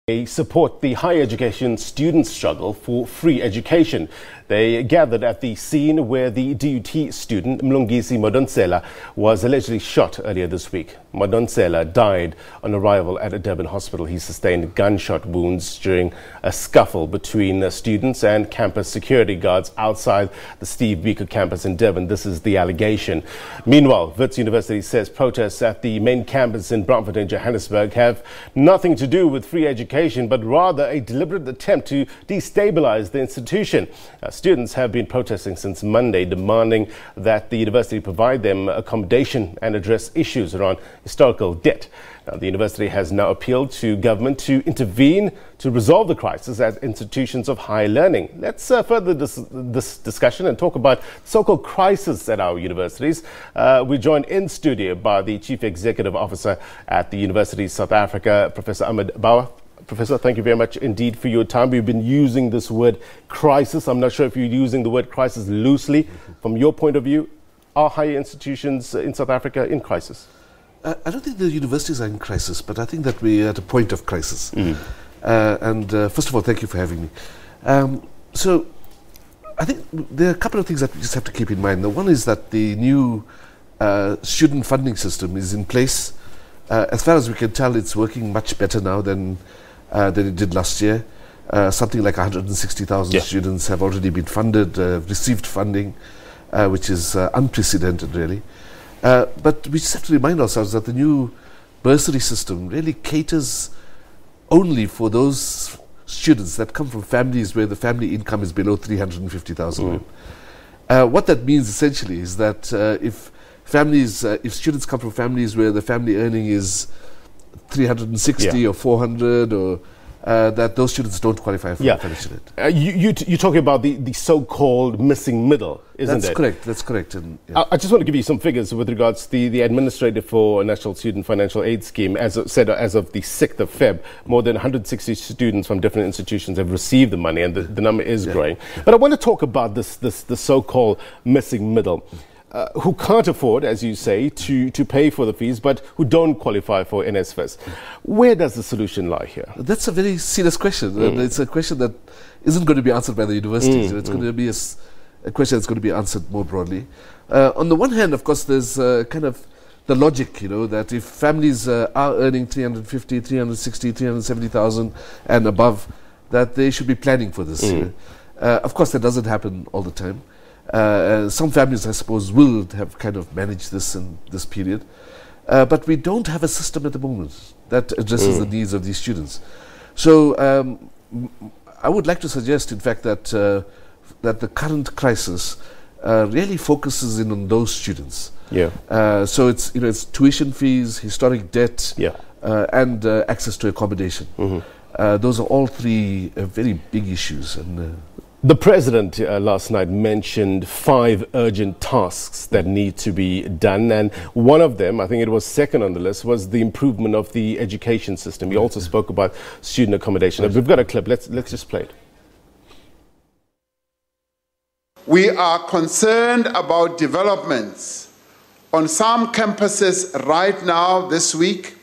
They support the higher education students' struggle for free education. They gathered at the scene where the DUT student Mlungisi Madonsela was allegedly shot earlier this week. Madonsela died on arrival at a Durban hospital. He sustained gunshot wounds during a scuffle between students and campus security guards outside the Steve Biko campus in Durban. This is the allegation. Meanwhile, Wits University says protests at the main campus in Braamfontein Johannesburg have nothing to do with free education, but rather a deliberate attempt to destabilise the institution. Students have been protesting since Monday, demanding that the university provide them accommodation and address issues around historical debt. Now, the university has now appealed to government to intervene to resolve the crisis at institutions of higher learning. Let's further this discussion and talk about so-called crisis at our universities. We're joined in studio by the Chief Executive Officer at the University of South Africa, Professor Ahmed Bawa. Professor, thank you very much indeed for your time. We've been using this word crisis. I'm not sure if you're using the word crisis loosely. From your point of view, are higher institutions in South Africa in crisis? I don't think the universities are in crisis, but I think that we're at a point of crisis. First of all, thank you for having me. So I think there are a couple of things that we just have to keep in mind. The one is that the new student funding system is in place. As far as we can tell, it's working much better now than it did last year. Something like 160,000 students have already been funded, received funding, which is unprecedented, really. But we just have to remind ourselves that the new bursary system really caters only for those students that come from families where the family income is below 350,000. What that means essentially is that if students come from families where the family earning is 360 or 400, or that those students don't qualify for fellowship. You're talking about the so-called missing middle, isn't it? That's correct. That's correct. And, I just want to give you some figures with regards to the administrator for National Student Financial Aid Scheme. As of the 6th of Feb, more than 160 students from different institutions have received the money, and the number is growing. But I want to talk about the so-called missing middle. Who can't afford, as you say, to pay for the fees, but who don't qualify for NSFAS. Where does the solution lie here? That's a very serious question. And it's a question that isn't going to be answered by the universities. It's going to be a question that's going to be answered more broadly. On the one hand, of course, there's kind of the logic, that if families are earning 350, 360, 370,000 and above, that they should be planning for this. Of course, that doesn't happen all the time. Some families, I suppose, will have kind of managed this in this period. But we don't have a system at the moment that addresses the needs of these students. So I would like to suggest, in fact, that the current crisis really focuses in on those students. So it's tuition fees, historic debt, and access to accommodation. Those are all three very big issues. And the President last night mentioned 5 urgent tasks that need to be done, and one of them, I think it was second on the list, was the improvement of the education system. He also spoke about student accommodation. We've got a clip. Let's just play it. We are concerned about developments on some campuses right now this week,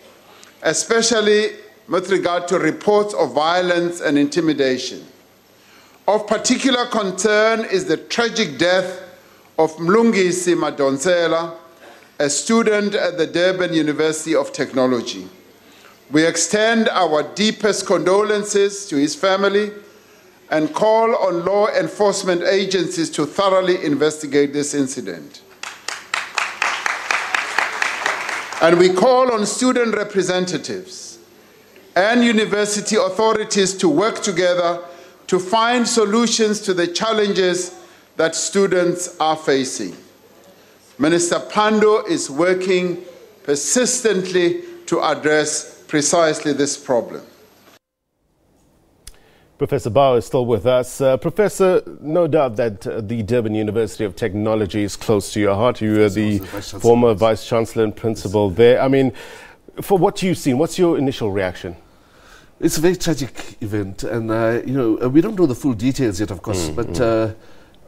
especially with regard to reports of violence and intimidation. Of particular concern is the tragic death of Mlungisi Madonsela, a student at the Durban University of Technology. We extend our deepest condolences to his family and call on law enforcement agencies to thoroughly investigate this incident. And we call on student representatives and university authorities to work together to find solutions to the challenges that students are facing. Minister Pandor is working persistently to address precisely this problem. Professor Bawa is still with us. Professor, no doubt that the Durban University of Technology is close to your heart. You are the former Vice-Chancellor and Principal there. I mean, for what you've seen, what's your initial reaction? It's a very tragic event, and we don't know the full details yet, of course, but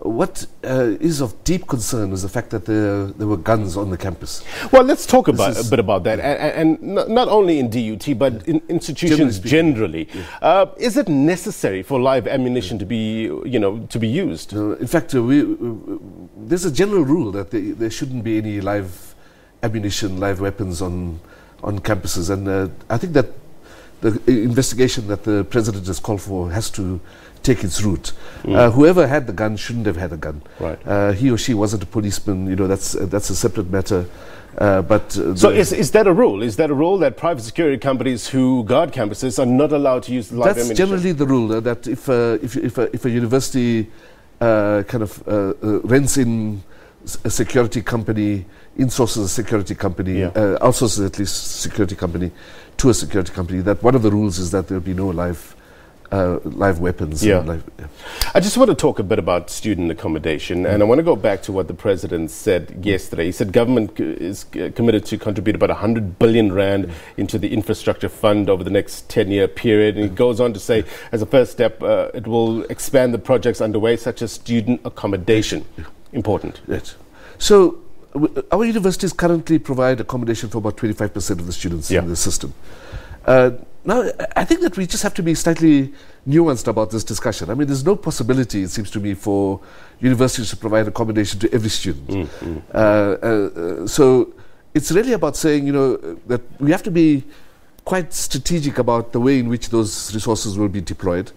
what is of deep concern is the fact that there were guns on the campus. Well, let's talk a bit about that, and not only in DUT, but in institutions generally. Yeah. Is it necessary for live ammunition to be, to be used? In fact, there's a general rule that there shouldn't be any live ammunition, live weapons on campuses, and I think that the investigation that the president has called for has to take its route. Whoever had the gun shouldn't have had a gun. Right. He or she wasn't a policeman. That's a separate matter. So is that a rule? Is that a rule that private security companies who guard campuses are not allowed to use live ammunition? That's generally the rule. That if a university rents in a security company, insources a security company, outsources at least security company to a security company, that one of the rules is that there will be no live weapons. I just want to talk a bit about student accommodation, and I want to go back to what the president said yesterday. He said government is committed to contribute about 100 billion rand into the infrastructure fund over the next 10-year period, and he goes on to say, as a first step, it will expand the projects underway, such as student accommodation. Important. Yes. So our universities currently provide accommodation for about 25% of the students in the system. Now, I think that we just have to be slightly nuanced about this discussion. I mean, there's no possibility, it seems to me, for universities to provide accommodation to every student. So it's really about saying, that we have to be quite strategic about the way in which those resources will be deployed.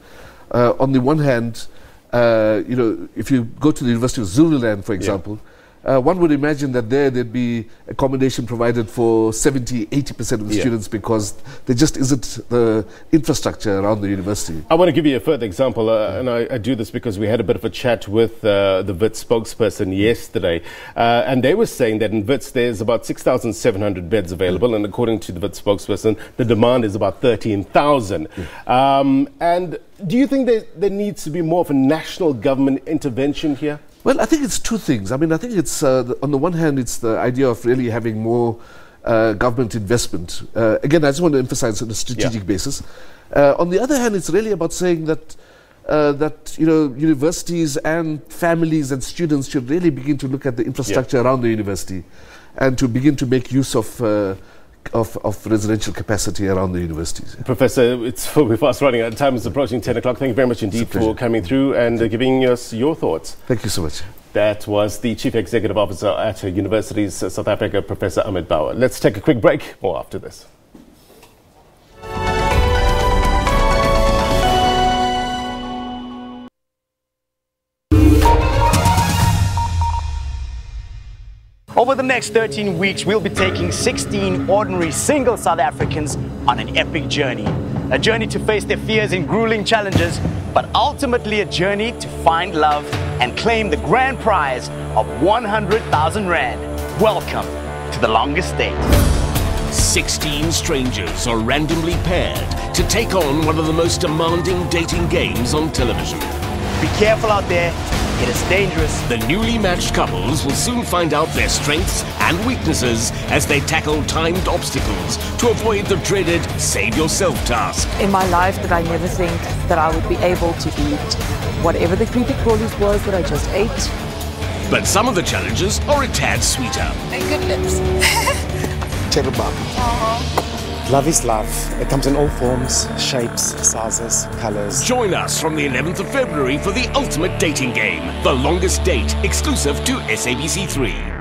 On the one hand, if you go to the University of Zululand, for example, one would imagine that there'd be accommodation provided for 70-80% of the students, because there just isn't the infrastructure around the university. I want to give you a further example, and I do this because we had a bit of a chat with the Wits spokesperson yesterday, and they were saying that in Wits there's about 6,700 beds available, and according to the Wits spokesperson, the demand is about 13,000. And do you think there needs to be more of a national government intervention here? Well, I think it's two things. I mean, I think it's, on the one hand, it's the idea of really having more government investment. Again, I just want to emphasize on a strategic basis. On the other hand, it's really about saying that, universities and families and students should really begin to look at the infrastructure around the university and to begin to make use of residential capacity around the universities. Professor, we're fast running out of time. It's approaching 10 o'clock. Thank you very much indeed for coming through and giving us your thoughts. Thank you so much. That was the Chief Executive Officer at Universities South Africa, Professor Ahmed Bawa. Let's take a quick break. More after this. Over the next 13 weeks, we'll be taking 16 ordinary single South Africans on an epic journey. A journey to face their fears and grueling challenges, but ultimately a journey to find love and claim the grand prize of 100,000 Rand. Welcome to the longest date. 16 strangers are randomly paired to take on one of the most demanding dating games on television. Be careful out there. It is dangerous. The newly matched couples will soon find out their strengths and weaknesses as they tackle timed obstacles to avoid the dreaded save yourself task. In my life, did I never think that I would be able to eat whatever the creepy crawlies was that I just ate. But some of the challenges are a tad sweeter. And good lips. Love is love. It comes in all forms, shapes, sizes, colours. Join us from the 11th of February for the ultimate dating game, The Longest Date, exclusive to SABC 3.